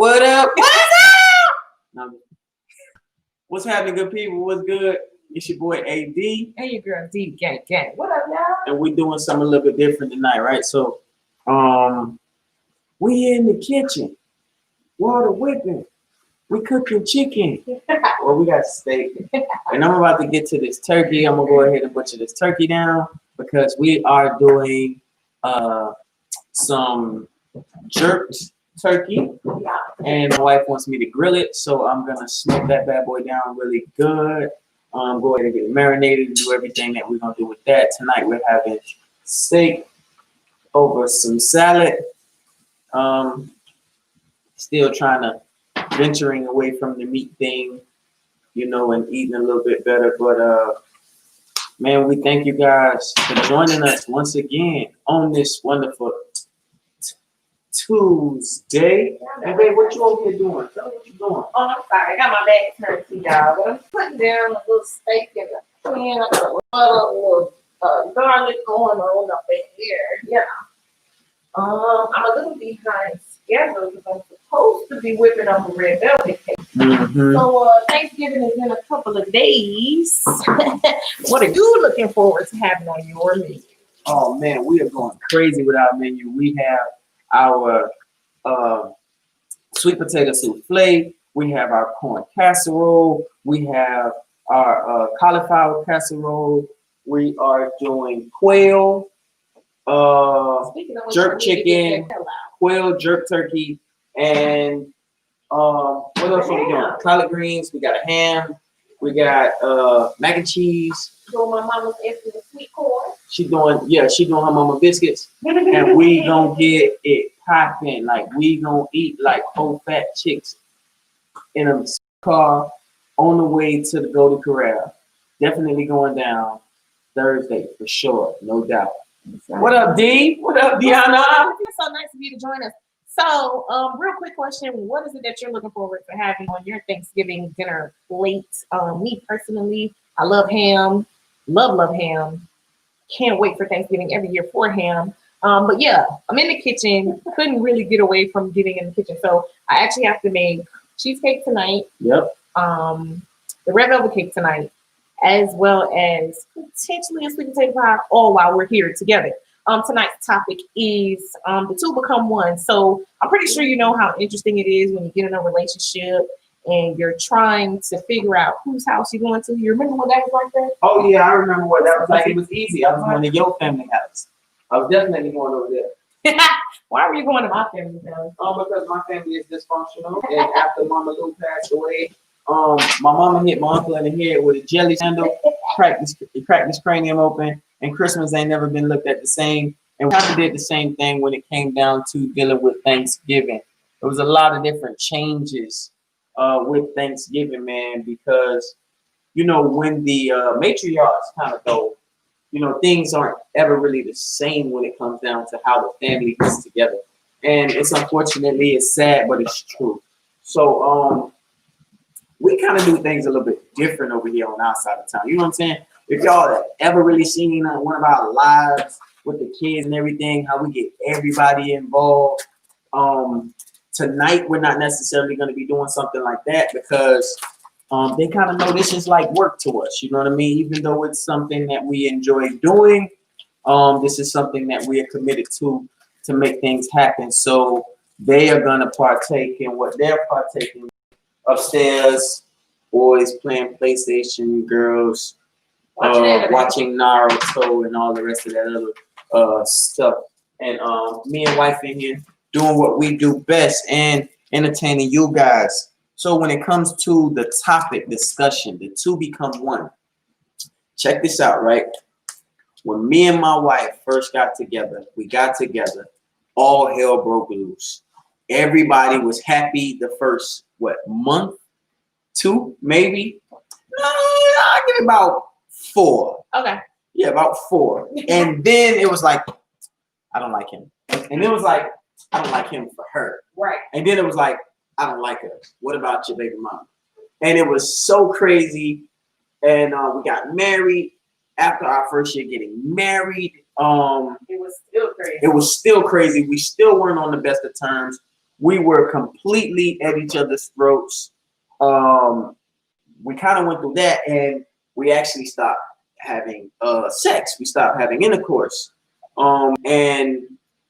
What up? No, what's happening, good people? What's good? It's your boy AD. Hey, your girl D gang. What up, y'all? And we doing something a little bit different tonight, right? So, we in the kitchen. Water whipping. We cooking chicken. Well, we got steak. And I'm about to get to this turkey. I'm gonna go ahead and butcher this turkey down because we are doing some jerked turkey. And my wife wants me to grill it, so I'm gonna smoke that bad boy down really good. Go ahead and get it marinated and do everything that we're gonna do with that. Tonight we're having steak over some salad. Still trying to venturing away from the meat thing, you know, and eating a little bit better. But man, we thank you guys for joining us once again on this wonderful Tuesday. Hey, babe, what you over here doing? Tell me what you doing. Oh, I'm sorry. I got my back turned to y'all. But I'm putting down a little steak in the pan. I got a little garlic going on up in here. Yeah. I'm a little behind schedule because I'm supposed to be whipping up a red velvet cake. Mm-hmm. So Thanksgiving is in a couple of days. What are you looking forward to having on your menu? Oh man, we are going crazy with our menu. We have our sweet potato souffle. We have our corn casserole. We have our cauliflower casserole. We are doing quail, jerk chicken, quail, jerk turkey, and what else are we doing? Collard greens. We got a ham. We got mac and cheese. Doing my mama's extra sweet corn. She doing her mama biscuits, and we gonna get it popping. Like we gonna eat like whole fat chicks in a car on the way to the Golden Corral. Definitely going down Thursday for sure, no doubt. What up, D? What up, Deanna? It's so nice of you to join us. So, real quick question: what is it that you're looking forward to having on your Thanksgiving dinner plate? Me personally, I love ham. Love ham. Can't wait for Thanksgiving every year for ham. But yeah, I'm in the kitchen. Couldn't really get away from getting in the kitchen. So I actually have to make cheesecake tonight. Yep. The red velvet cake tonight, as well as potentially a sweet potato pie, all while we're here together. Tonight's topic is the two become one. So I'm pretty sure you know how interesting it is when you get in a relationship and you're trying to figure out whose house you're going to. You remember when that was like that? Oh yeah, I remember what that was like. It was easy. I was going to your family house. I was definitely going over there. Why were you going to my family's house? Because my family is dysfunctional, and after Mama Lou passed away, my mama hit my uncle in the head with a jelly sandal, cracked his cranium open, and Christmas ain't never been looked at the same. And we kind of did the same thing when it came down to dealing with Thanksgiving. There was a lot of different changes with Thanksgiving, man, because you know when the matriarchs kind of go, you know, things aren't ever really the same when it comes down to how the family gets together. And it's unfortunately, it's sad, but it's true. So we kind of do things a little bit different over here on our side of town. You know what I'm saying? If y'all have ever really seen one of our lives with the kids and everything, how we get everybody involved. Tonight, we're not necessarily going to be doing something like that because they kind of know this is like work to us. You know what I mean? Even though it's something that we enjoy doing, this is something that we are committed to make things happen. So they are going to partake in what they're partaking upstairs. Boys playing PlayStation, girls watching Naruto and all the rest of that other stuff. And me and wife in here doing what we do best and entertaining you guys. So when it comes to the topic discussion, the two become one. Check this out, right? When me and my wife first got together, all hell broke loose. Everybody was happy the first, month? 2, maybe? No, I give it about 4. Okay. Yeah, about 4. And then it was like, I don't like him. And it was like, I don't like him for her. Right. And then it was like, I don't like her. What about your baby mama? And it was so crazy. And we got married. After our first year getting married, it was still crazy. It was still crazy. We still weren't on the best of terms. we were completely at each other's throats. We kind of went through that, and we actually stopped having sex. We stopped having intercourse. And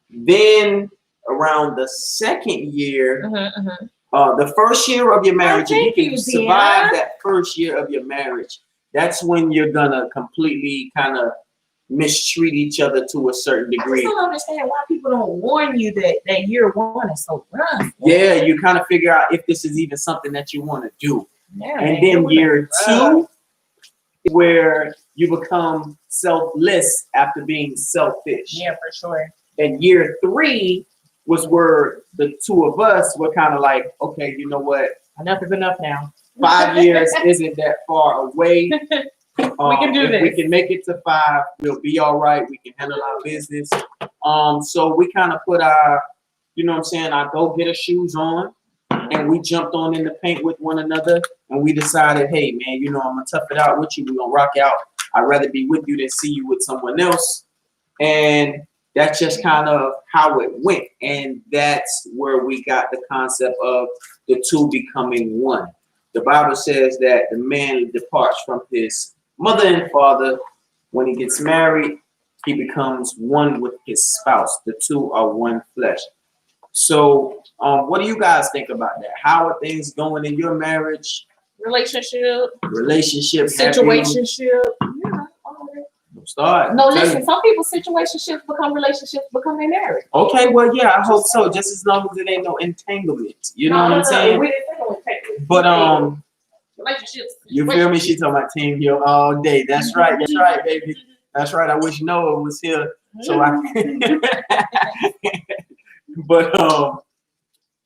then around the second year, the first year of your marriage, if you can survive that first year of your marriage, that's when you're gonna completely kind of mistreat each other to a certain I degree. just don't understand why people don't warn you that year one is so rough. Yeah, you kind of figure out if this is even something that you want to do. Yeah, And man, then it year was two, where you become selfless after being selfish. yeah, for sure. And year three was where the two of us were kind of like, okay, you know what? Enough is enough now. 5 years isn't that far away. We can do if this. We can make it to 5. We'll be all right. We can handle our business. So we kind of put our, you know what I'm saying, our go-getter shoes on, and we jumped on in the paint with one another, and we decided, hey, man, you know, I'm going to tough it out with you. We're going to rock out. I'd rather be with you than see you with someone else. And that's just kind of how it went. And that's where we got the concept of the two becoming one. The Bible says that the man departs from his mother and father. When he gets married, he becomes one with his spouse. The two are one flesh. So what do you guys think about that? How are things going in your marriage? Relationship, Situationship? yeah. Start. No, listen, some people's situationships become relationships, become their marriage. Okay, well, yeah, I hope so. Just as long as it ain't no entanglement. You know what I'm saying? We didn't say no entanglement. But relationships. you feel me? She talking about Team Hill all day. That's right, baby. That's right. I wish Noah was here so I can. But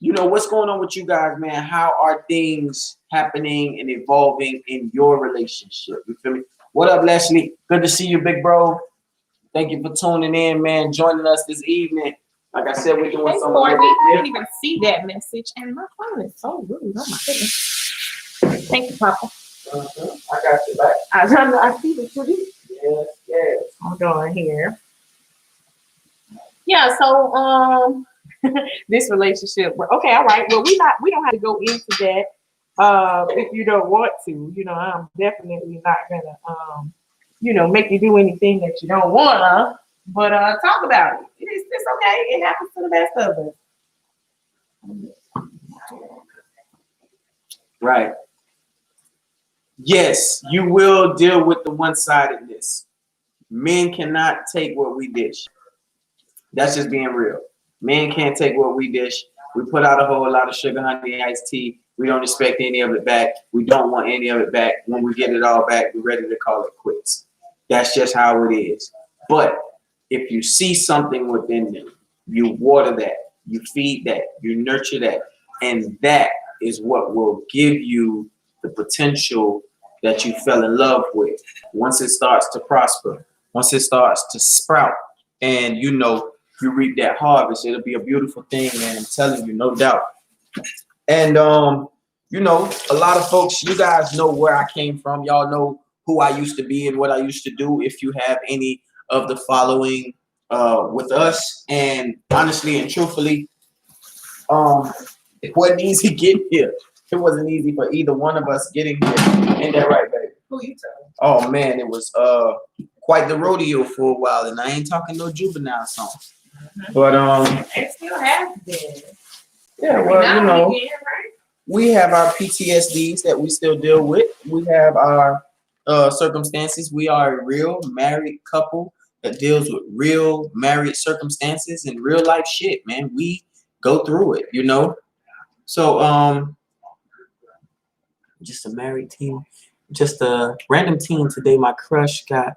you know, what's going on with you guys, man? How are things happening and evolving in your relationship? You feel me? What up, Leslie? Good to see you, big bro. Thank you for tuning in, man. Joining us this evening. Like I said, we're doing something. I didn't even see that message, and my phone is so rude. Oh my goodness. Thank you, Papa. I got you back. I see what you do. Yes. Hold on here. Yeah, so this relationship. Okay, all right. Well, we don't have to go into that if you don't want to. You know, I'm definitely not gonna make you do anything that you don't wanna. But talk about it. It's okay. It happens to the best of us. Right. Yes, you will deal with the one-sidedness. Men cannot take what we dish. That's just being real. Men can't take what we dish. We put out a whole lot of sugar, honey, iced tea. We don't expect any of it back. We don't want any of it back. When we get it all back, we're ready to call it quits. That's just how it is. But if you see something within them, you water that, you feed that, you nurture that, and that is what will give you the potential that you fell in love with. Once it starts to prosper, once it starts to sprout, and you reap that harvest, it'll be a beautiful thing, man. I'm telling you, no doubt. And a lot of folks, you guys know where I came from. Y'all know who I used to be and what I used to do. If you have any of the following with us, and honestly and truthfully, it wasn't easy getting here. It wasn't easy for either one of us getting here. Ain't that right, baby? Who you telling? Oh man, it was quite the rodeo for a while, and I ain't talking no juvenile song. But it still has been. Yeah, well, we have our PTSDs that we still deal with. We have our circumstances. We are a real married couple that deals with real married circumstances and real life shit, man. We go through it, So just a married team, just a random team today. My crush got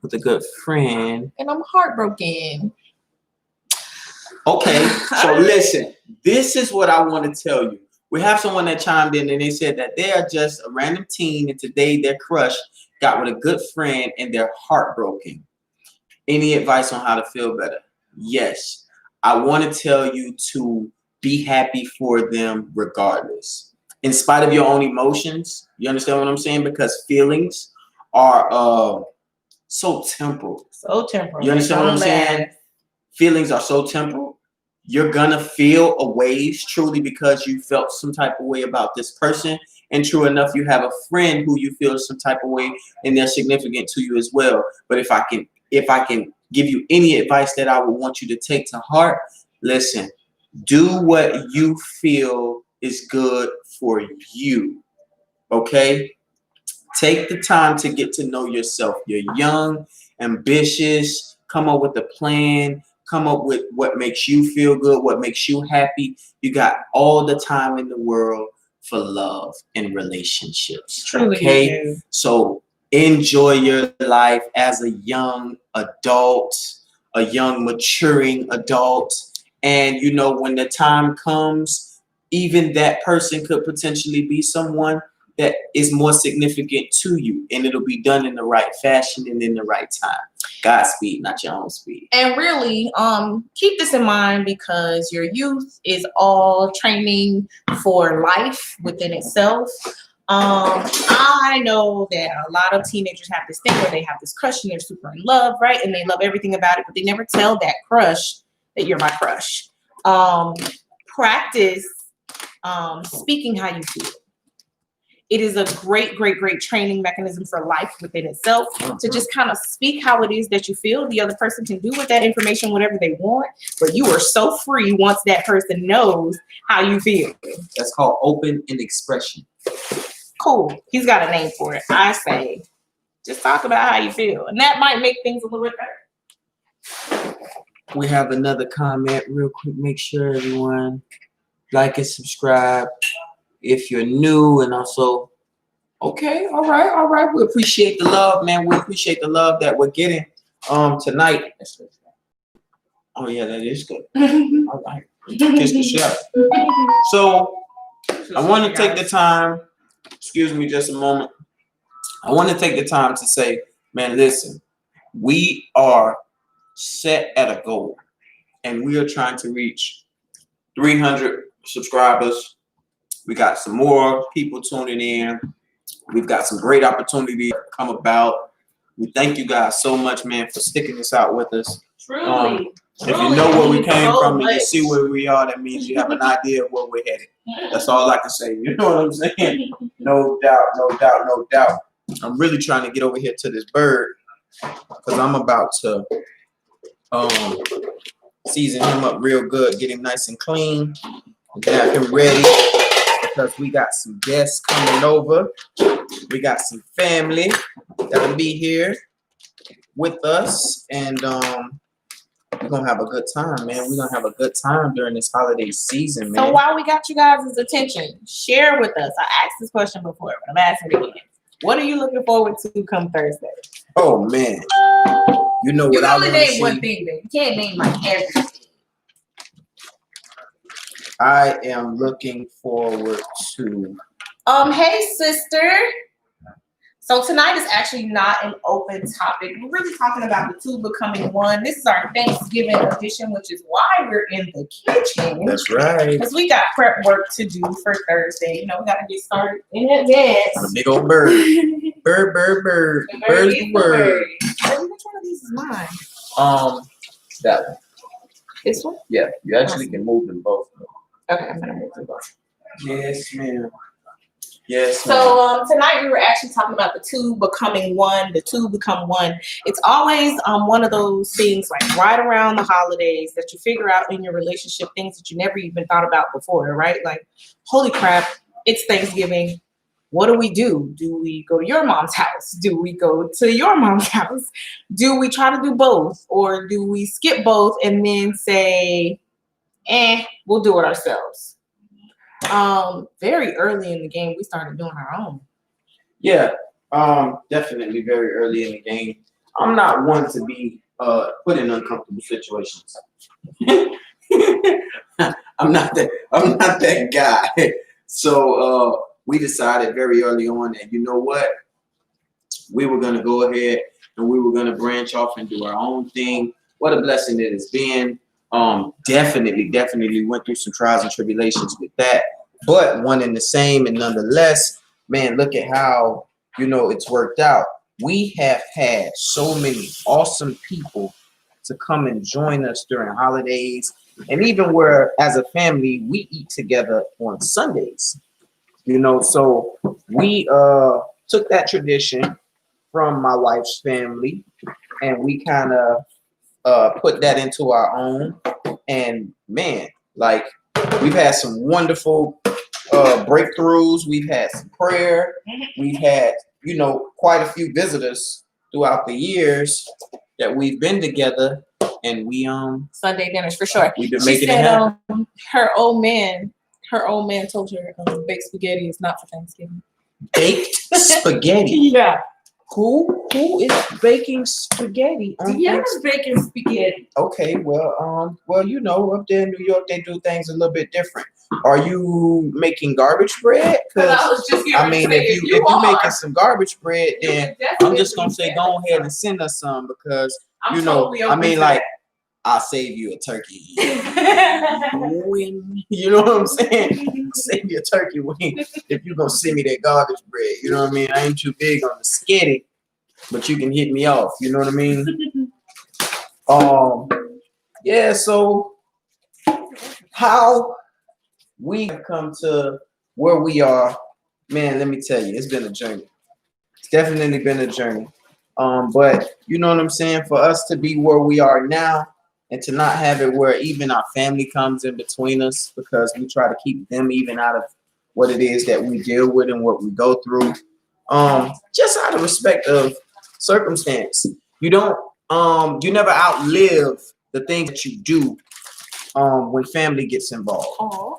with a good friend, and I'm heartbroken. Okay, so listen, this is what I want to tell you. We have someone that chimed in and they said that they are just a random teen and today their crush got with a good friend and they're heartbroken. Any advice on how to feel better? Yes, I want to tell you to be happy for them regardless. In spite of your own emotions, you understand what I'm saying? Because feelings are so temporal. So temporal. You understand what I'm saying? Feelings are so temporal. you're gonna feel a ways truly because you felt some type of way about this person. And true enough, you have a friend who you feel some type of way and they're significant to you as well. But if I can give you any advice that I would want you to take to heart, listen, do what you feel is good for you. Okay? Take the time to get to know yourself. You're young, ambitious, come up with a plan, come up with what makes you feel good, what makes you happy. You got all the time in the world for love and relationships. Truly, okay? you do. So enjoy your life as a young adult, a young maturing adult. And you know, when the time comes, even that person could potentially be someone that is more significant to you, and it'll be done in the right fashion and in the right time. Godspeed, not your own speed. And really, keep this in mind because your youth is all training for life within itself. I know that a lot of teenagers have this thing where they have this crush and they're super in love, right? And they love everything about it, but they never tell that crush that you're my crush. Practice speaking how you feel. It is a great, great, great training mechanism for life within itself to just kind of speak how it is that you feel. The other person can do with that information whatever they want, but you are so free once that person knows how you feel. That's called open and expression. Cool. He's got a name for it. I say, just talk about how you feel. And that might make things a little bit better. We have another comment real quick. Make sure everyone like and subscribe if you're new, and also, okay, all right. We appreciate the love, man. We appreciate the love that we're getting tonight. Oh yeah, that is good. All right. Kiss the chef. So I want to take the time, excuse me just a moment. I want to take the time to say, man, listen, we are set at a goal and we are trying to reach 300 subscribers. We got some more people tuning in. We've got some great opportunities come about. We thank you guys so much, man, for sticking this out with us. Truly. If you know where we came from and you see where we are, that means you have an idea of where we're headed. That's all I can say. You know what I'm saying? No doubt. I'm really trying to get over here to this bird because I'm about to season him up real good, get him nice and clean, and have him ready because we got some guests coming over. We got some family that'll be here with us, and we're gonna have a good time, man. We're gonna have a good time during this holiday season, man. So while we got you guys' attention, share with us. I asked this question before, but I'm asking it again. What are you looking forward to come Thursday? Oh man, you know what you can I only want to name see? one thing, baby. You can't name like everything. I am looking forward to. Hey sister. So tonight is actually not an open topic. We're really talking about the two becoming one. This is our Thanksgiving edition, which is why we're in the kitchen. That's right. Because we got prep work to do for Thursday. You know, we got to get started in advance. A big old bird. Bird. Bird's the word. Which one of these is mine? That one. This one? Yeah, you actually can move them both. Okay, I'm gonna move them both. Yes, ma'am. Yes. Ma'am. So tonight we were actually talking about the two becoming one, the two become one. It's always one of those things like right around the holidays that you figure out in your relationship, things that you never even thought about before, right? Like, holy crap, it's Thanksgiving. What do we do? Do we go to your mom's house? Do we go to your mom's house? Do we try to do both? Or do we skip both and then say, we'll do it ourselves? Very early in the game, we started doing our own. Yeah, definitely very early in the game. I'm not one to be put in uncomfortable situations. I'm not that guy. So we decided very early on that, you know what, we were gonna go ahead and we were gonna branch off and do our own thing. What a blessing it has been. Definitely went through some trials and tribulations with that, but one and the same. And nonetheless, man, look at how, you know, it's worked out. We have had so many awesome people to come and join us during holidays, And even where as a family we eat together on Sundays, so we took that tradition from my wife's family and we kind of put that into our own. And man, like we've had some wonderful breakthroughs. We've had some prayer. We've had, quite a few visitors throughout the years that we've been together, and we Sunday dinners for sure. we've been She making it said happen. her old man told her baked spaghetti is not for Thanksgiving. Baked spaghetti. Yeah. Who is baking spaghetti? Deanna's baking spaghetti. Okay, well, up there in New York, they do things a little bit different. Are you making garbage bread? Because I was just I mean, if you making some garbage bread, then I'm just gonna say go ahead and send us some because I'll save you a turkey. Wing. You know what I'm saying? Save you a turkey wing if you're gonna send me that garbage bread. You know what I mean? I ain't too big on the skitty, but you can hit me off. You know what I mean? Yeah. So how we have come to where we are, man, let me tell you, it's been a journey. It's definitely been a journey. But you know what I'm saying? For us to be where we are now and to not have it where even our family comes in between us because we try to keep them even out of what it is that we deal with and what we go through. Just out of respect of circumstance. You never outlive the things that you do when family gets involved. Aww.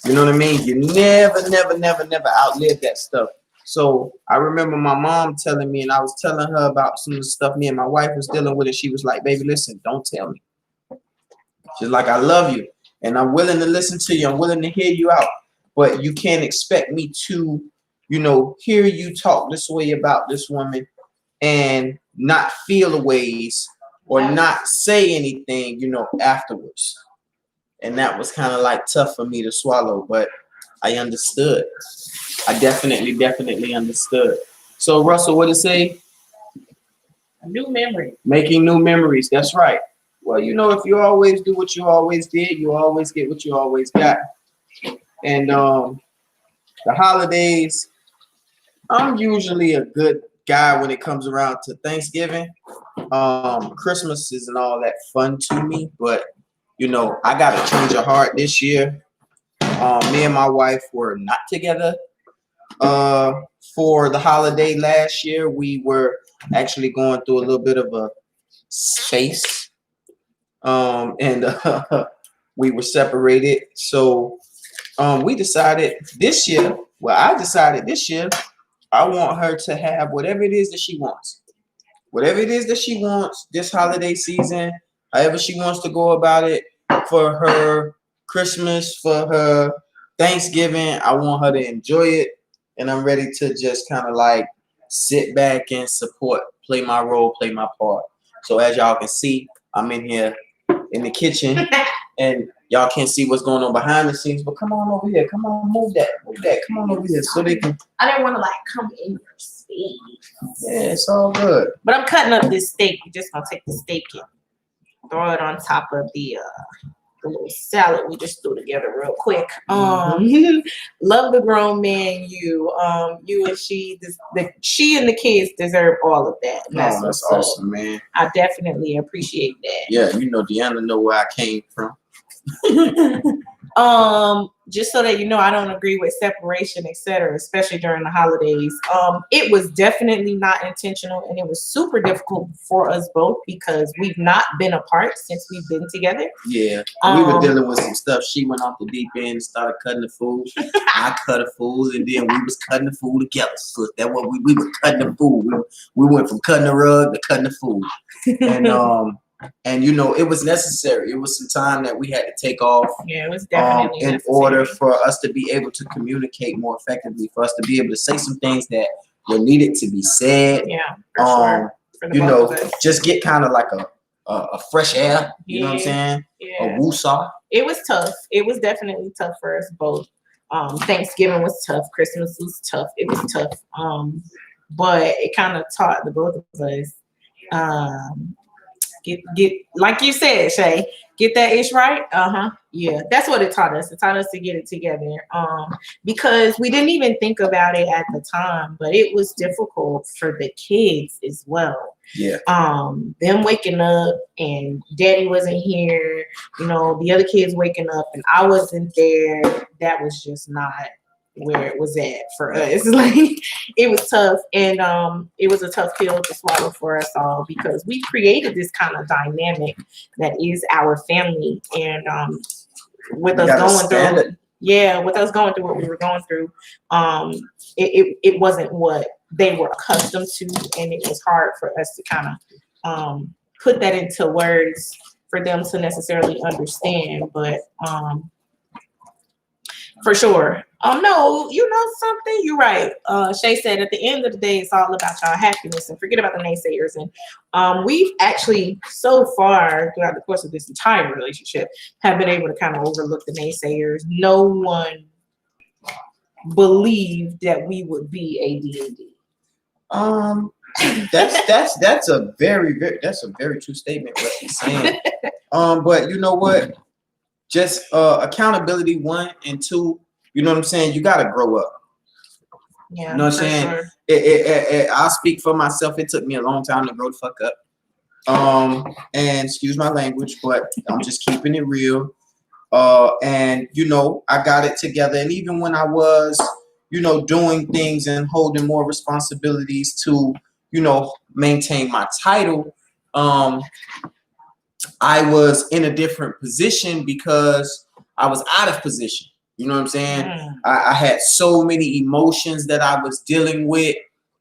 You know what I mean? You never outlive that stuff. So I remember my mom telling me, and I was telling her about some of the stuff me and my wife was dealing with, and she was like, baby, listen, don't tell me. She's like, I love you, and I'm willing to listen to you. I'm willing to hear you out, but you can't expect me to, hear you talk this way about this woman and not feel a ways or not say anything, afterwards. And that was kind of like tough for me to swallow, but I understood. I definitely understood. So Russell, what did it say? A new memory. Making new memories. That's right. Well, if you always do what you always did, you always get what you always got. And the holidays, I'm usually a good guy when it comes around to Thanksgiving. Christmas isn't all that fun to me, but I got a change of heart this year. Me and my wife were not together for the holiday last year. We were actually going through a little bit of a space, and we were separated. So we decided this year. Well, I decided this year I want her to have whatever it is that she wants. Whatever it is that she wants this holiday season, however she wants to go about it for her Christmas, for her Thanksgiving, I want her to enjoy it. And I'm ready to just kind of like sit back and support, play my role, play my part. So as y'all can see, I'm in here in the kitchen and y'all can't see what's going on behind the scenes, but come on over here. Come on, move that. Come on over here so they can. I didn't want to come in your space. Yeah, it's all good. But I'm cutting up this steak. We're just gonna take the steak and throw it on top of the little salad we just threw together real quick. Love the grown man. You and she. She and the kids deserve all of that. And That's awesome, man. I definitely appreciate that. Yeah, Deanna know where I came from. Just so that I don't agree with separation, etc., especially during the holidays. It was definitely not intentional, and it was super difficult for us both because we've not been apart since we've been together. Yeah, we were dealing with some stuff. She went off the deep end and started cutting the food. I cut the food, and then we was cutting the food together. So that's what we were cutting the food. We went from cutting the rug to cutting the food, and it was necessary. It was some time that we had to take off. Yeah, it was definitely in order for us to be able to communicate more effectively, for us to be able to say some things that were needed to be said. Yeah, for sure. Just get kind of like a fresh air. You know what I'm saying? Yeah. A woosah. It was tough. It was definitely tough for us both. Thanksgiving was tough. Christmas was tough. It was tough. But it kind of taught the both of us Get like you said, Shay, get that ish right. Yeah, that's what it taught us. It taught us to get it together. Because we didn't even think about it at the time, but it was difficult for the kids as well. Yeah. Them waking up and daddy wasn't here, the other kids waking up and I wasn't there. That was just not where it was at for us. Like, it was tough, and it was a tough pill to swallow for us all, because we created this kind of dynamic that is our family. And with us going through what we were going through, it wasn't what they were accustomed to, and it was hard for us to kind of put that into words for them to necessarily understand. But for sure. No, you know something? You're right. Shay said at the end of the day, it's all about y'all happiness, and forget about the naysayers. And we've actually, so far throughout the course of this entire relationship, have been able to kind of overlook the naysayers. No one believed that we would be AD&D. That's a very true statement what he's saying. But you know what? Just accountability, 1, and 2. You know what I'm saying? You gotta grow up. Yeah, you know what I'm saying? Sure. I'll speak for myself. It took me a long time to grow the fuck up. And excuse my language, but I'm just keeping it real. And I got it together. And even when I was, doing things and holding more responsibilities to, maintain my title, I was in a different position because I was out of position. You know what I'm saying? I had so many emotions that I was dealing with.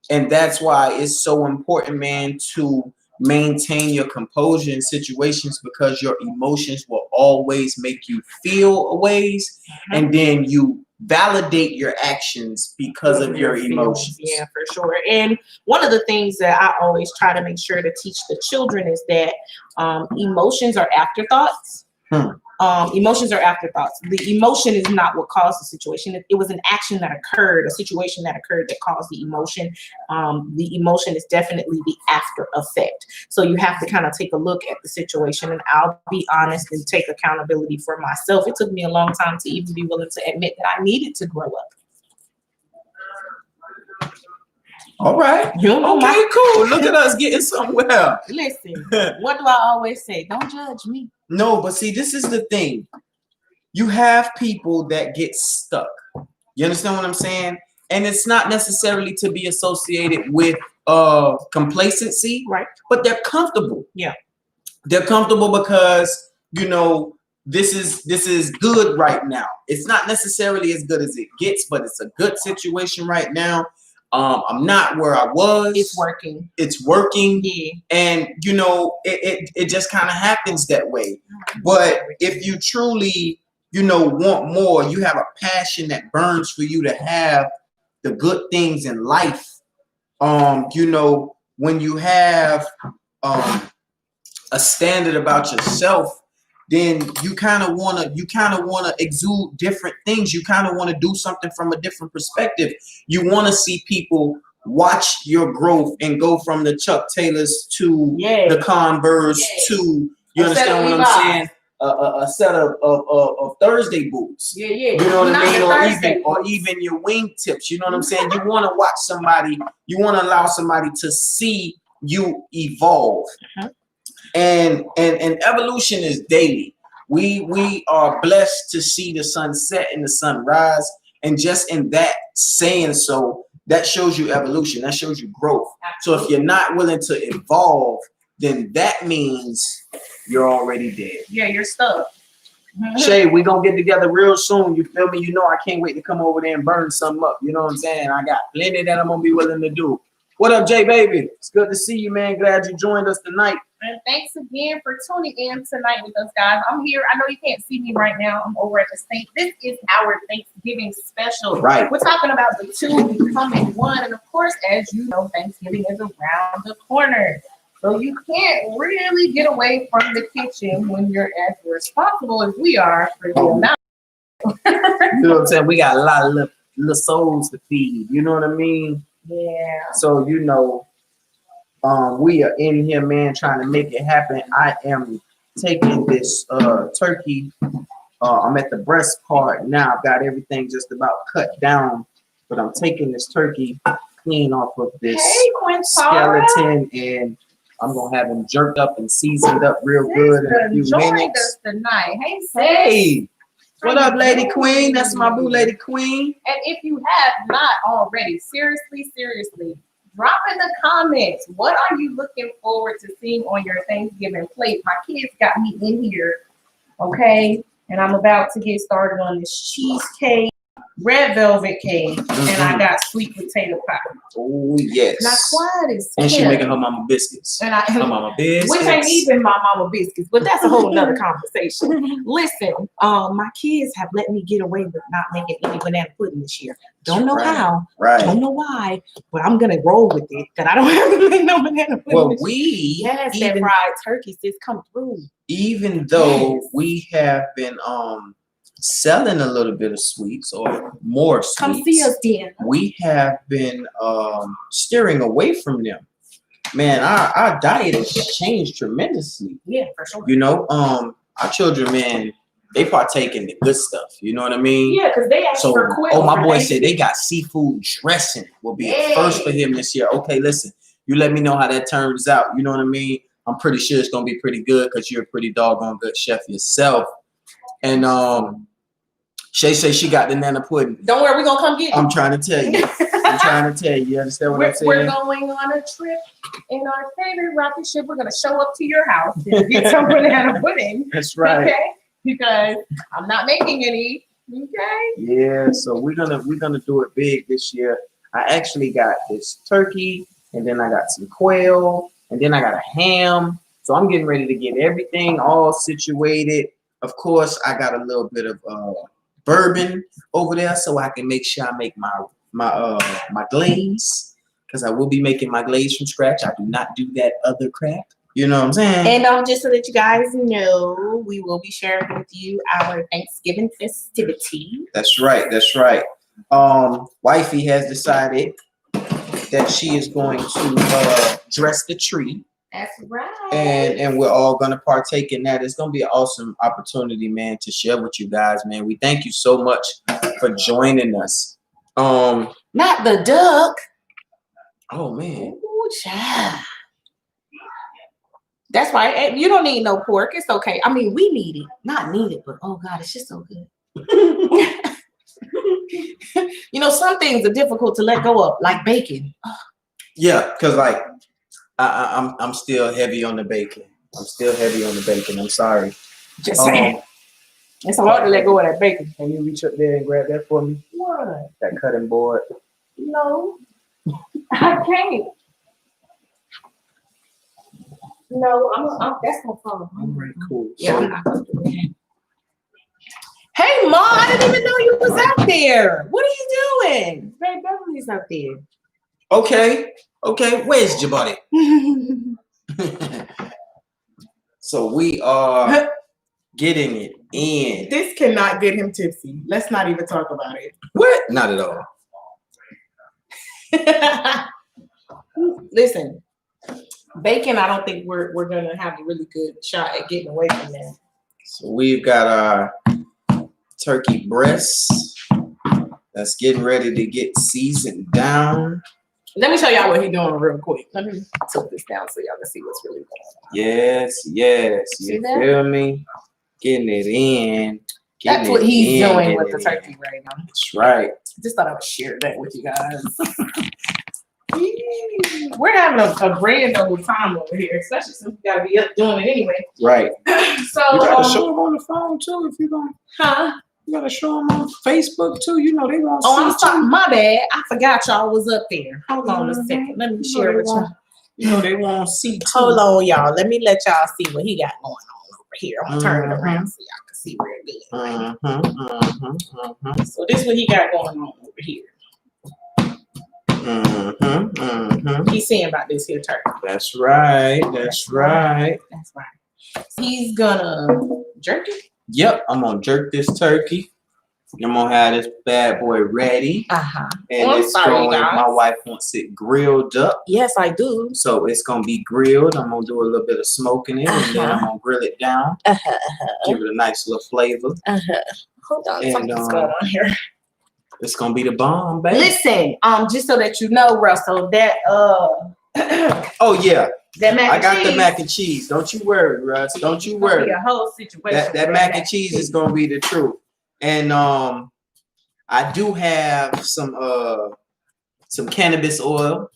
And that's why it's so important, man, to maintain your composure in situations, because your emotions will always make you feel a ways. And then you validate your actions because of your emotions. Yeah, for sure. And one of the things that I always try to make sure to teach the children is that emotions are afterthoughts. Emotions are afterthoughts. The emotion is not what caused the situation. It was an action that occurred, a situation that occurred that caused the emotion. The emotion is definitely the after effect. So you have to kind of take a look at the situation, and I'll be honest and take accountability for myself. It took me a long time to even be willing to admit that I needed to grow up. All right. Okay, cool. Look at us getting somewhere. Listen, what do I always say? Don't judge me. No, but see, this is the thing. You have people that get stuck. You understand what I'm saying? And it's not necessarily to be associated with complacency, right? But they're comfortable. Yeah. They're comfortable because, this is good right now. It's not necessarily as good as it gets, but it's a good situation right now. I'm not where I was. It's working. Yeah. And it just kind of happens that way. But if you truly, want more, you have a passion that burns for you to have the good things in life. When you have a standard about yourself, then you kind of want to exude different things. You kind of want to do something from a different perspective. You want to see people watch your growth and go from the Chuck Taylors to the Converse to, you understand what I'm saying? A set of Thursday boots. Yeah. You know what I mean? Or even your wing tips. You know what I'm saying? You want to watch somebody, you want to allow somebody to see you evolve. And evolution is daily. We are blessed to see the sun set and the sun rise. And just in that saying so, that shows you evolution. That shows you growth. So if you're not willing to evolve, then that means you're already dead. Yeah, you're stuck. Shay, we gonna get together real soon. You feel me? I can't wait to come over there and burn something up. You know what I'm saying? I got plenty that I'm gonna be willing to do. What up, Jay baby? It's good to see you, man. Glad you joined us tonight. And thanks again for tuning in tonight with us, guys. I'm here. I know you can't see me right now. I'm over at the Saint. This is our Thanksgiving special. Right. We're talking about the two becoming one. And of course, as you know, Thanksgiving is around the corner. So you can't really get away from the kitchen when you're as responsible as we are for the amount. You know what I'm saying? We got a lot of little souls to feed. You know what I mean? Yeah. So, We are in here, man, trying to make it happen. I am taking this turkey. I'm at the breast part now. I've got everything just about cut down, but I'm taking this turkey clean off of this skeleton, and I'm gonna have him jerked up and seasoned up real good in a few minutes. Tonight. Hey, sis. Hey, what up, Lady Queen? That's my boo, Lady Queen. And if you have not already, seriously, drop in the comments. What are you looking forward to seeing on your Thanksgiving plate? My kids got me in here, okay? And I'm about to get started on this cheesecake, red velvet cake, and I got sweet potato pie. Oh, yes. Now, quiet is And she kept. making her mama biscuits. And Her mama biscuits. which ain't even my mama biscuits, but that's a whole nother conversation. Listen, my kids have let me get away with not making any banana pudding this year. Don't know how, Right. don't know why, but I'm gonna roll with it. That I don't have to make no banana pudding. Well, this year. Yes, that fried turkey sis come through. even though Yes. we have been selling a little bit of sweets or more sweets, Come see us then. we have been steering away from them. Man, our diet has changed tremendously. Yeah, for sure. You know, our children, man, they partake in the good stuff. You know what I mean? Yeah, because they asked So, for quick. my boy said they got seafood dressing will be a first for him this year. Okay, listen, you let me know how that turns out. You know what I mean? I'm pretty sure it's gonna be pretty good because you're a pretty doggone good chef yourself. And Shay say she got the nana pudding. Don't worry, we're gonna come get you. I'm trying to tell you. I'm trying to tell you. You understand what I'm saying? We're going on a trip in our favorite rocket ship. We're gonna show up to your house and get some banana pudding. That's right. Okay, because I'm not making any. Okay. Yeah, so we're gonna do it big this year. I actually got this turkey, and then I got some quail, and then I got a ham. So I'm getting ready to get everything all situated. Of course, I got a little bit of bourbon over there, so I can make sure I make my glaze, because I will be making my glaze from scratch. I do not do that other crap. You know what I'm saying? And just so that you guys know, we will be sharing with you our Thanksgiving festivity. That's right. That's right. Wifey has decided that she is going to dress the tree, That's right. and we're all gonna partake in that. It's gonna be an awesome opportunity, man, to share with you guys, man. We thank you so much for joining us. Not the duck. Oh man. Ooh, child. That's why you don't need no pork. It's okay. I mean, we need it. Not need it, but oh God, it's just so good. You know, some things are difficult to let go of, like bacon. Yeah, cause like I'm still heavy on the bacon. I'm still heavy on the bacon. I'm sorry. Just saying. It's hard to let go of that bacon. Can you reach up there and grab that for me? What? That cutting board. No, I can't. No, I'm that's no problem. All right, cool. Yeah, I'm not gonna do that. Hey, Ma, I didn't even know you was out there. What are you doing? Ray Beverly's out there. Okay. Where's your buddy? So we are getting it in. This cannot get him tipsy. Let's not even talk about it. What? Not at all. Listen, bacon, I don't think we're gonna have a really good shot at getting away from that. So we've got our turkey breasts that's getting ready to get seasoned down. Let me show y'all what he's doing real quick. Let me tilt this down so y'all can see what's really going on. Yes. See You that? feel me? Getting it in. That's what he's doing with the turkey right now. That's right. Just thought I would share that with you guys. We're having a grand old time over here, especially since we gotta be up doing it anyway. Right. So You gotta show them on the phone too if you're going. huh? You gotta show them on Facebook too. You know they won't Oh, I'm see sorry. too. My bad. I forgot y'all was up there. Hold on a second. Let me share with y'all. You know they won't see too. Hold on, y'all. Let me let y'all see what he got going on over here. I'm gonna turn it around so y'all can see where it is. So this is what he got going on over here. He's saying about this here turkey. That's right. That's right. That's right. He's gonna jerk it. Yep, I'm gonna jerk this turkey. I'm gonna have this bad boy ready, Uh-huh. and I'm it's sorry, going. guys. My wife wants it grilled up, Yes, I do. so it's gonna be grilled. I'm gonna do a little bit of smoke in it, and then I'm gonna grill it down, give it a nice little flavor. Hold on, And, something's going on here. It's gonna be the bomb, baby. Listen, just so that you know, Russell, that Oh yeah, that mac I and got cheese the mac and cheese. Don't you worry, Russ. Don't you gonna be worry. a whole situation. That mac and cheese is gonna be the truth. And I do have some cannabis oil,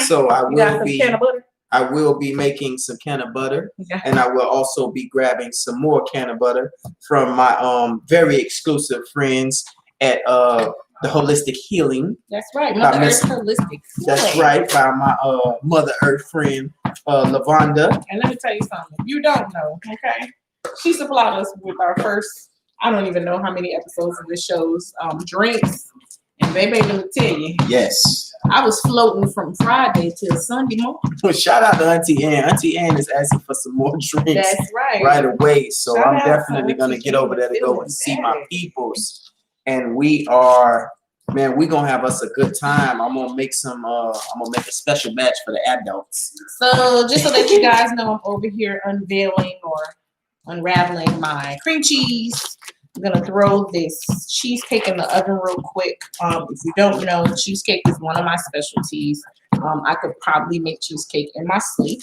so I will be making some can of butter, and I will also be grabbing some more can of butter from my very exclusive friends at the Holistic Healing. That's right, Mother By Earth Holistic. That's right, by my Mother Earth friend Lavonda. And let me tell you something. If you don't know, okay? She supplied us with our first, I don't even know how many episodes of this show's drinks. And baby, let me tell you, Yes. I was floating from Friday till Sunday morning. Shout out to Auntie Ann. Auntie Ann is asking for some more drinks That's right. right away. So Shout I'm out definitely to gonna Auntie get over there to go Feeling and see my better. peoples. And we are, man, we gonna have us a good time. I'm gonna make a special batch for the adults. So just so that you guys know, I'm over here unveiling or unraveling my cream cheese. I'm gonna throw this cheesecake in the oven real quick. If you don't know, cheesecake is one of my specialties. I could probably make cheesecake in my sleep.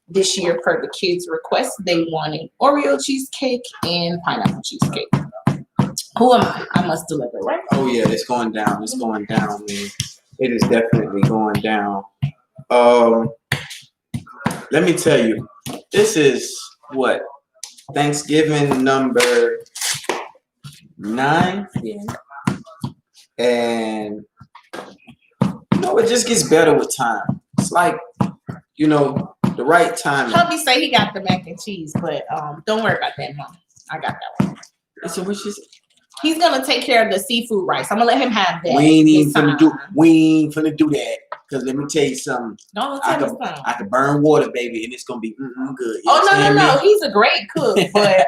This year, per the kids' request, they wanted Oreo cheesecake and pineapple cheesecake. Who am I? I must deliver, right? Oh yeah, it's going down. It's going down, man. It is definitely going down. Let me tell you, this is what Thanksgiving number 9, and it just gets better with time. It's like, the right time. Hubby say he got the mac and cheese, but don't worry about that, Mom. I got that one. So which is He's gonna take care of the seafood rice. I'm gonna let him have that. we ain't this finna time. do that. Cause let me tell you something. Don't tell me something. I can burn water, baby, and it's gonna be good. You Oh understand no. me? He's a great cook, but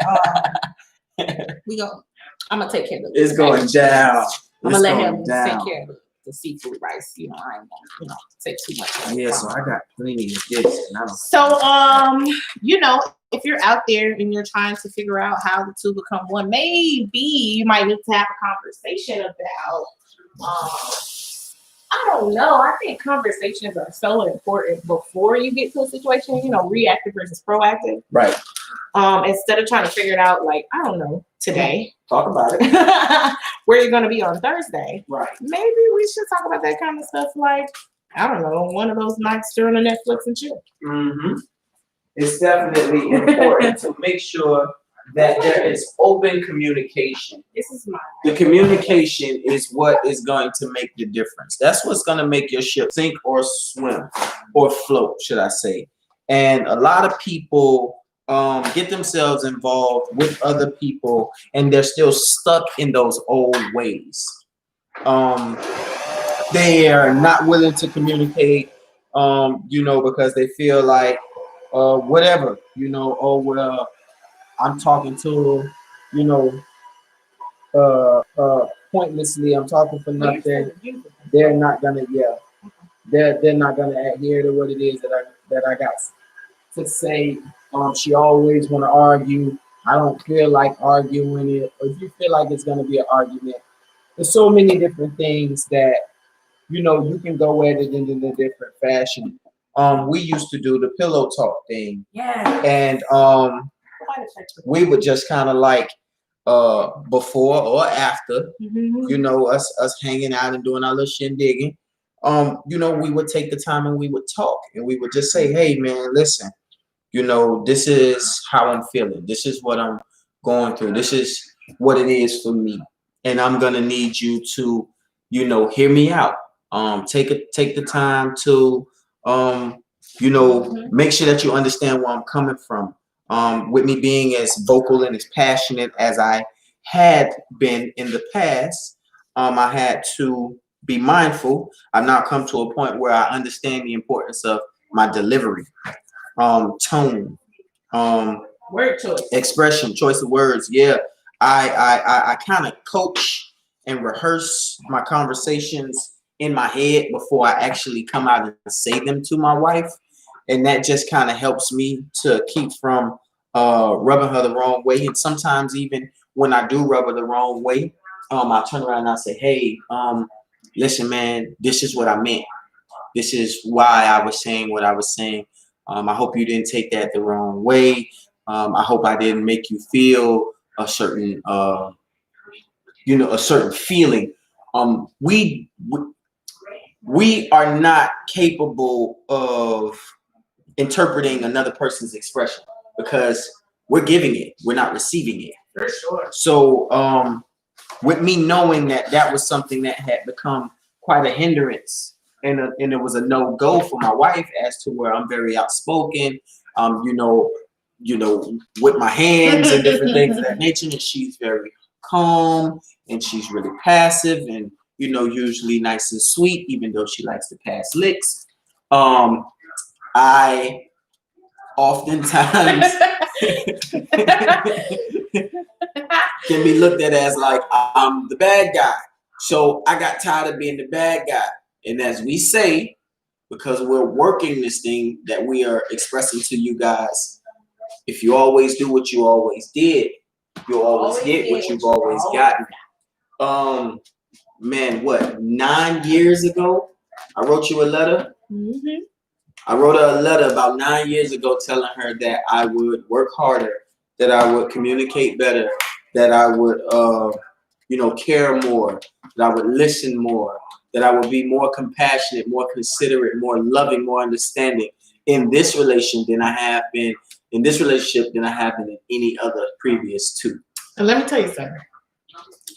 I'm gonna take care of It's going down. I'm gonna let him down. take care of the seafood rice. I ain't gonna take too much. Yeah, so I got plenty of this, and I don't. So if you're out there and you're trying to figure out how the two become one, maybe you might need to have a conversation about. I don't know. I think conversations are so important before you get to a situation. Reactive versus proactive. Right. Instead of trying to figure it out, like, I don't know, today. Talk about it. Where you're going to be on Thursday. Right. Maybe we should talk about that kind of stuff, like, I don't know, one of those nights during the Netflix and chill. It's definitely important to make sure that there is open communication. This is mine. The communication is what is going to make the difference. That's what's going to make your ship sink or swim or float, should I say. And a lot of people get themselves involved with other people, and they're still stuck in those old ways. They are not willing to communicate, because they feel like whatever, oh well, I'm talking to, pointlessly. I'm talking for nothing. They're not gonna, they're not gonna adhere to what it is that I got to say. She always want to argue. I don't feel like arguing it. Or if you feel like it's gonna be an argument, there's so many different things that you can go at it in a different fashion. We used to do the pillow talk thing. Yeah. And we would just kind of like before or after, us hanging out and doing our little shindigging. We would take the time and we would talk, and we would just say, hey man, listen, this is how I'm feeling. This is what I'm going through. This is what it is for me. And I'm gonna need you to, hear me out. Take the time to make sure that you understand where I'm coming from. With me being as vocal and as passionate as I had been in the past, I had to be mindful. I've now come to a point where I understand the importance of my delivery, tone, word choice, expression, choice of words. Yeah, I kind of coach and rehearse my conversations in my head before I actually come out and say them to my wife. And that just kind of helps me to keep from rubbing her the wrong way. And sometimes even when I do rub her the wrong way, I turn around and I say, hey, listen, man, this is what I meant. This is why I was saying what I was saying. I hope you didn't take that the wrong way. I hope I didn't make you feel a certain, a certain feeling. We are not capable of interpreting another person's expression because we're giving it, we're not receiving it. For sure. So, with me knowing that was something that had become quite a hindrance, and it was a no-go for my wife, as to where I'm very outspoken, with my hands and different things of that nature, and she's very calm and she's really passive and usually nice and sweet, even though she likes to pass licks. I oftentimes can be looked at as like I'm the bad guy. So I got tired of being the bad guy. And as we say, because we're working this thing that we are expressing to you guys, if you always do what you always did, you'll always get what you've always gotten. Man, what, 9 years ago, I wrote you a letter. Mm-hmm. I wrote her a letter about 9 years ago telling her that I would work harder, that I would communicate better, that I would, care more, that I would listen more, that I would be more compassionate, more considerate, more loving, more understanding in this relationship than I have been in any other previous two. And let me tell you something.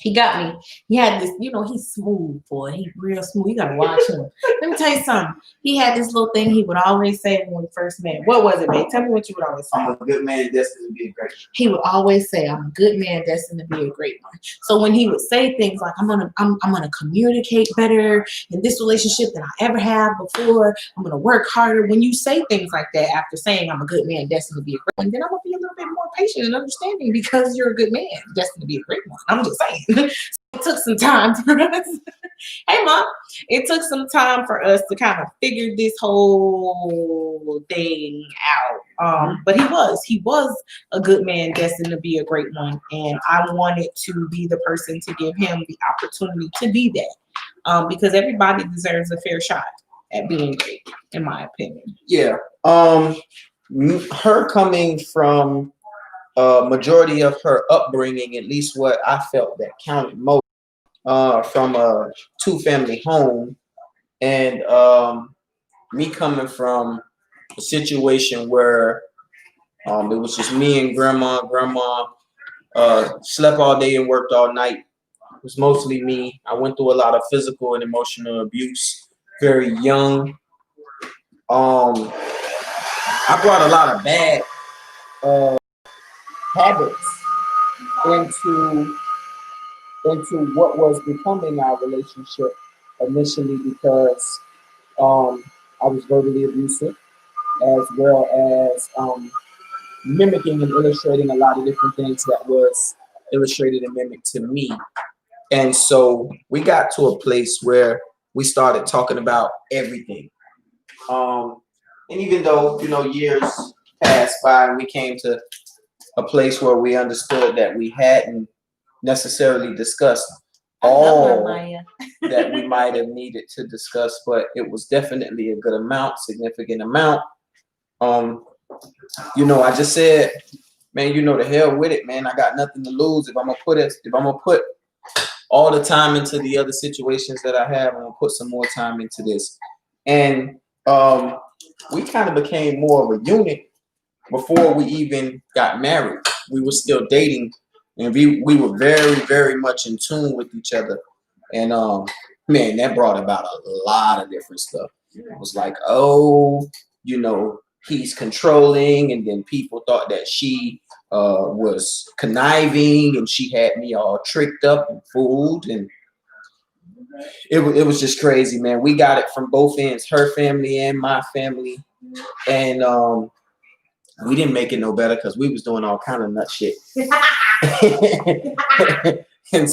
He got me. He had this, he's smooth, boy. He's real smooth. You gotta watch him. Let me tell you something. He had this little thing he would always say when we first met. What was it, babe? Tell me what you would always say. I'm a good man destined to be a great one. He would always say, I'm a good man destined to be a great one. So when he would say things like, I'm gonna communicate better in this relationship than I ever have before, I'm gonna work harder. When you say things like that after saying I'm a good man destined to be a great one, then I'm gonna be a little bit more patient and understanding because you're a good man destined to be a great one. I'm just saying. It took some time for us. Hey, Mom. It took some time for us to kind of figure this whole thing out. But he was a good man destined to be a great one. And I wanted to be the person to give him the opportunity to be that. Because everybody deserves a fair shot at being great, in my opinion. Yeah. Her coming from majority of her upbringing, at least what I felt that counted most, from a two-family home, and me coming from a situation where it was just me and grandma. Grandma slept all day and worked all night. It was mostly me. I went through a lot of physical and emotional abuse very young. I brought a lot of bad habits into what was becoming our relationship initially, because I was verbally abusive, as well as mimicking and illustrating a lot of different things that was illustrated and mimicked to me. And so we got to a place where we started talking about everything. And even though, years passed by and we came to a place where we understood that we hadn't necessarily discussed all that we might have needed to discuss, but it was definitely a good amount, significant amount. I just said, man, the hell with it, man. I got nothing to lose. If I'm gonna put all the time into the other situations that I have, I'm gonna put some more time into this. And we kind of became more of a unit before we even got married. We were still dating, and we were very, very much in tune with each other. And man, that brought about a lot of different stuff. It was like, he's controlling, and then people thought that she was conniving, and she had me all tricked up and fooled, and it was just crazy, man. We got it from both ends, her family and my family, and we didn't make it no better because we was doing all kind of nut shit. and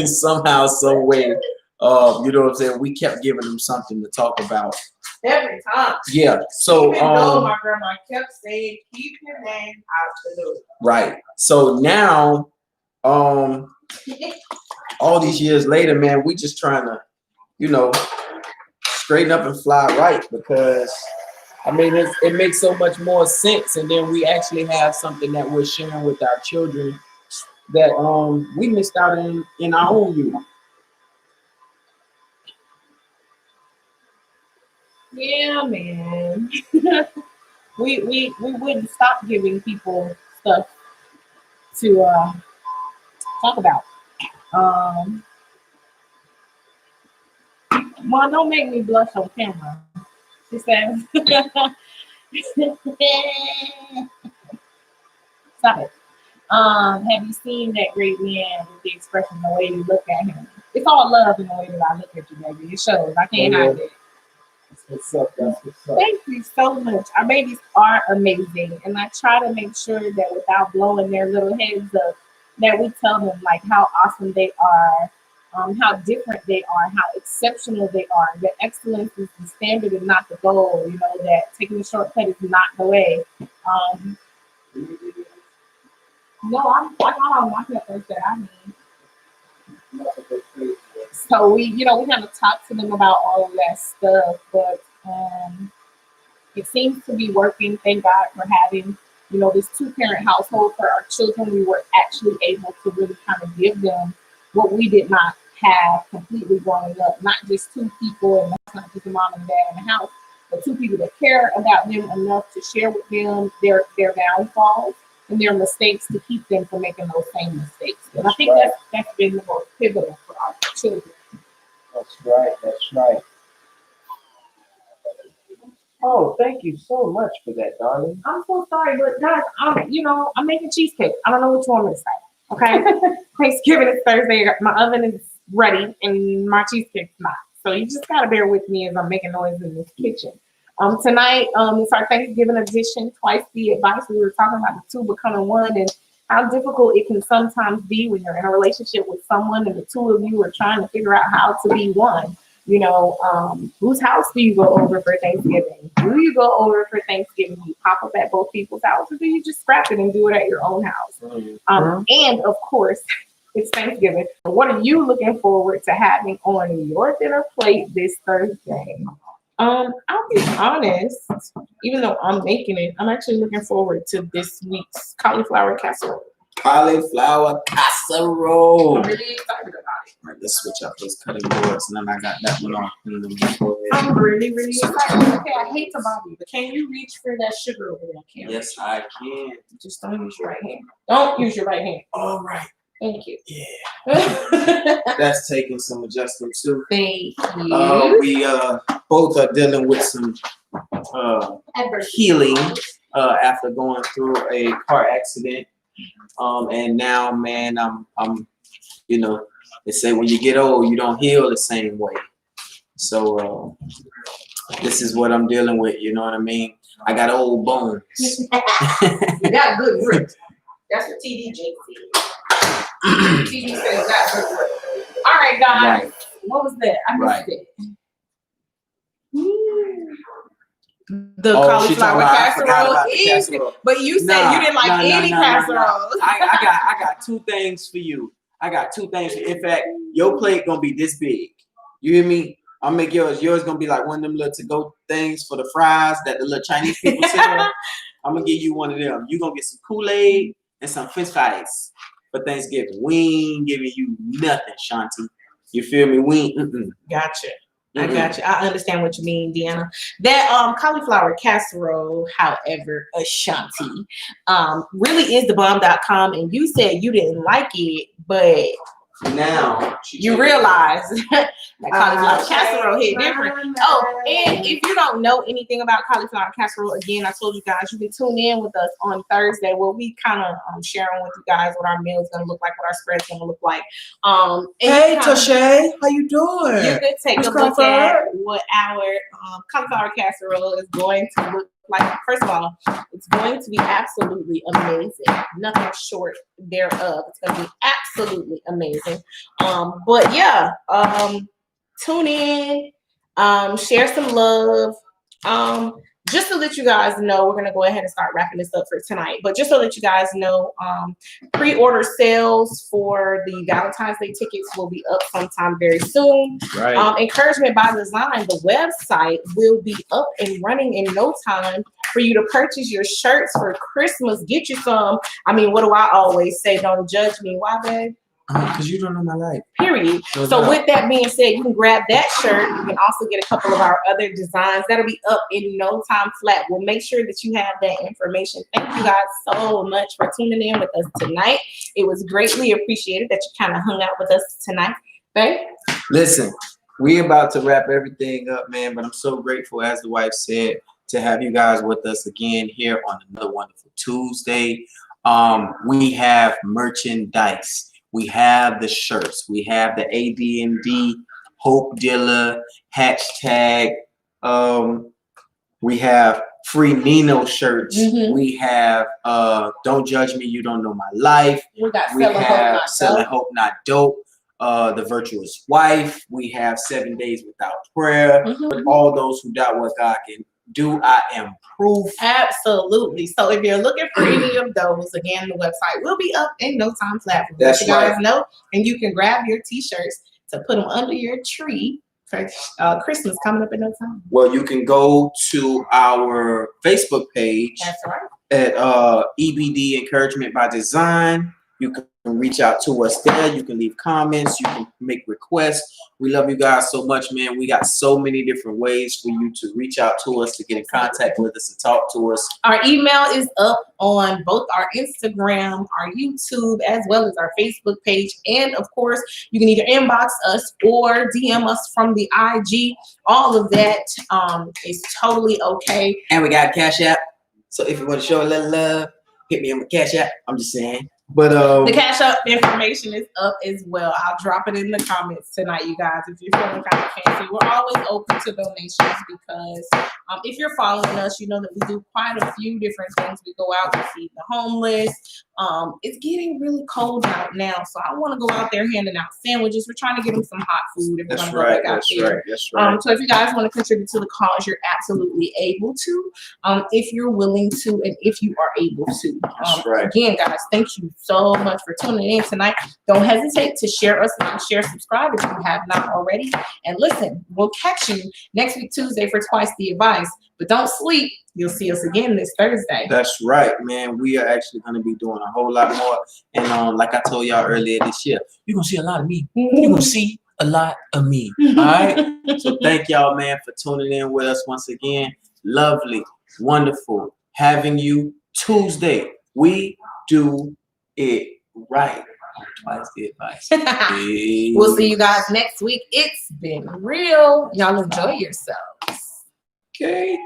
somehow, some way, you know what I'm saying, we kept giving them something to talk about. Every time. Yeah. So Even though my grandma kept saying, keep your name out the loop. right. So now, all these years later, man, we just trying to, you know, straighten up and fly right, because I mean it makes so much more sense, and then we actually have something that we're sharing with our children that we missed out in our own youth. Yeah, man. we wouldn't stop giving people stuff to talk about. Well, don't make me blush on camera. She says, stop it. Have you seen that great man with the expression, the way you look at him? It's all love in the way that I look at you, baby. It shows. I can't hide it. What's up? That's what's up. Thank you so much. Our babies are amazing, and I try to make sure that without blowing their little heads up, that we tell them like how awesome they are, how different they are, how exceptional they are. That excellence is the standard and not the goal. You know, that taking a shortcut is not the way. No, I got on my peppers that I mean. So we kind of talk to them about all of that stuff, but it seems to be working. Thank God for having, this 2-parent household for our children. We were actually able to really kind of give them what we did not have completely growing up. Not just 2 people, and that's not just a mom and dad in the house, but 2 people that care about them enough to share with them their downfalls and their mistakes, to keep them from making those same mistakes. And I think that's been the most pivotal for our children. That's right. That's right. Oh, thank you so much for that, darling. I'm so sorry, but guys, I'm making cheesecake. I don't know what you want me to say. Okay, Thanksgiving is Thursday. My oven is ready and my cheesecake's not. So you just gotta bear with me as I'm making noise in this kitchen. Tonight, it's our Thanksgiving edition, Twice the Advice. We were talking about the 2 becoming 1 and how difficult it can sometimes be when you're in a relationship with someone and the 2 of you are trying to figure out how to be one. Whose house do you go over for Thanksgiving? Do you go over for Thanksgiving? Do you pop up at both people's houses, or do you just scrap it and do it at your own house? And of course, it's Thanksgiving. What are you looking forward to having on your dinner plate this Thursday? I'll be honest, even though I'm making it, I'm actually looking forward to this week's cauliflower casserole. Cauliflower casserole. I'm really excited about it. Right, let's switch up those cutting boards, and then I got that one off. I'm really, really excited. Okay, I hate to bother you, but can you reach for that sugar over there, Karen? Yes, I can. Just don't use your right hand. Don't use your right hand. All right. Thank you. Yeah. That's taking some adjustment too. Thank you. We both are dealing with some healing after going through a car accident. And now, man, I'm they say when you get old, you don't heal the same way. So this is what I'm dealing with. You know what I mean? I got old bones. You got good grip. That's what TD Jake said. TD said got good grip. All right, guys. Right. What was that? I missed it. The cauliflower casserole. But you said you didn't like any casseroles. I got 2 things for you. In fact, your plate gonna be this big. You hear me? I'll make yours. Yours gonna be like one of them little to-go things for the fries that the little Chinese people sell. I'm gonna give you one of them. You gonna get some Kool-Aid and some French fries for Thanksgiving. We ain't giving you nothing, Shanti. You feel me? We ain't. Gotcha. I got you. I understand what you mean, Deanna. That cauliflower casserole, however, Ashanti, really is the bomb.com. And you said you didn't like it, but now you realize that cauliflower casserole hit different. Oh, and if you don't know anything about cauliflower casserole, again, I told you guys you can tune in with us on Thursday where we kind of sharing with you guys what our meal is going to look like, what our spread's going to look like. Hey, Toshay, how you doing? You can take a look at what our cauliflower casserole is going to look Like, first of all, it's going to be absolutely amazing. Nothing short thereof. It's going to be absolutely amazing. But yeah, tune in, share some love. Just so that you guys know, we're gonna go ahead and start wrapping this up for tonight. But just so that you guys know, pre-order sales for the Valentine's Day tickets will be up sometime very soon. Right. Encouragement by Design, the website will be up and running in no time for you to purchase your shirts for Christmas. Get you some. I mean, what do I always say? Don't judge me. Why, babe? Because you don't know my life. Period. No So doubt. with that being said, you can grab that shirt. You can also get a couple of our other designs. That'll be up in no time flat. We'll make sure that you have that information. Thank you guys so much for tuning in with us tonight. It was greatly appreciated that you kind of hung out with us tonight. Babe? Listen, we about to wrap everything up, man, but I'm so grateful, as the wife said, to have you guys with us again here on another wonderful Tuesday. We have merchandise. We have the shirts. We have the AD&D Hope Dealer hashtag. We have free Nino shirts. Mhm. We have Don't Judge Me, You Don't Know My Life. We got We Selling Hope have Not Selling Dope. Hope Not Dope. The Virtuous Wife. We have 7 Days Without Prayer. Mhm. All those who doubt what God can do, I am proof. Absolutely. So if you're looking for any of those, again, the website will be up in no time flat. We'll let That's you guys right. know, and you can grab your t-shirts to put them under your tree for Christmas coming up in no time. Well, you can go to our Facebook page That's right. at EBD Encouragement by Design. You can reach out to us there. You can leave comments. You can make requests. We love you guys so much, man. We got so many different ways for you to reach out to us, to get in contact with us, and talk to us. Our email is up on both our Instagram, our YouTube, as well as our Facebook page. And of course, you can either inbox us or DM us from the IG. All of that is totally okay. And we got Cash App. So if you want to show a little love, hit me on my Cash App. I'm just saying. But The Cash App information is up as well. I'll drop it in the comments tonight, you guys, if you're feeling kind of fancy. We're always open to donations because if you're following us, you know that we do quite a few different things. We go out to feed the homeless. It's getting really cold out now, so I want to go out there handing out sandwiches. We're trying to get them some hot food. If we're that's gonna go right. back out That's there. right. That's right. So if you guys want to contribute to the cause, you're absolutely able to, if you're willing to, and if you are able to. That's right. Again, guys, thank you so much for tuning in tonight. Don't hesitate to share us, like, share, subscribe if you have not already. And listen, we'll catch you next week, Tuesday, for Twice the Advice. But don't sleep. You'll see us again this Thursday. That's right, man. We are actually going to be doing a whole lot more. And like I told y'all earlier this year, you're going to see a lot of me. You're going to see a lot of me. All right? So thank y'all, man, for tuning in with us once again. Lovely, wonderful having you Tuesday. We do it right. Twice the Advice. Peace. We'll see you guys next week. It's been real. Y'all enjoy yourselves. Okay.